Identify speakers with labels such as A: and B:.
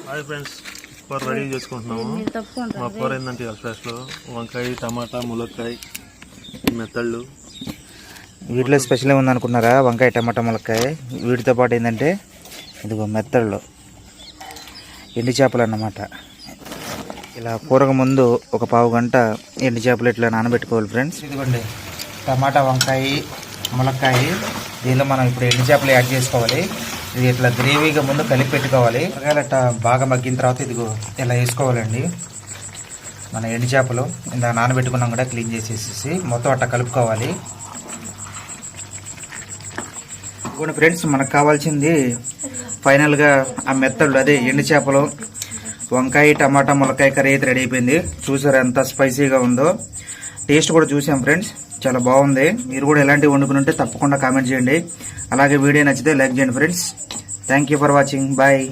A: Hi friends, కూర ready చేసుకుంటున్నాము. మా కూర ఏంటంటే స్పెషల్ వంకాయ, టమాటా, ములక్కాయ, మెత్తళ్ళు.
B: వీటిలో స్పెషల్ ఉందనుకున్నారా? వంకాయ, టమాటా, ములక్కాయ. వీటితో పాటు ఏంటంటే ఇదిగో మెత్తళ్ళు, ఎండి చేపలు అన్నమాట. ఇలా కూరకు ముందు ఒక పావు గంట ఎండి చేపలు ఇట్లా నానబెట్టుకోవాలి ఫ్రెండ్స్. ఇదిగోండి టమాటా, వంకాయ, ములక్కాయ. దీనిలో మనం ఇప్పుడు ఎండి చేపలు యాడ్ చేసుకోవాలి. ఇది ఇట్లా గ్రేవీగా ముందు కలిపి పెట్టుకోవాలి. ఇట్లా బాగా మగ్గిన తర్వాత ఇదిగో ఇలా వేసుకోవాలండి. మన ఎండి చేపలు ఇందాక నానబెట్టుకున్నాం కూడా క్లీన్ చేసేసి మొత్తం అట్లా కలుపుకోవాలి. ఇప్పుడు ఫ్రెండ్స్ మనకు కావాల్సింది ఫైనల్గా ఆ మెత్తళ్ళు, అదే ఎండి చేపలు, వంకాయ, టమాటా, ములక్కాయ కర్రీ అయితే రెడీ అయిపోయింది. చూసారు ఎంత స్పైసీగా ఉందో. టేస్ట్ కూడా చూసాం ఫ్రెండ్స్, చాలా బాగుంది. మీరు కూడా ఎలాంటివి వండుకుని తప్పకుండా కామెంట్ చేయండి. అలాగే వీడియో నచ్చితే లైక్ చేయండి friends. Thank you for watching. Bye.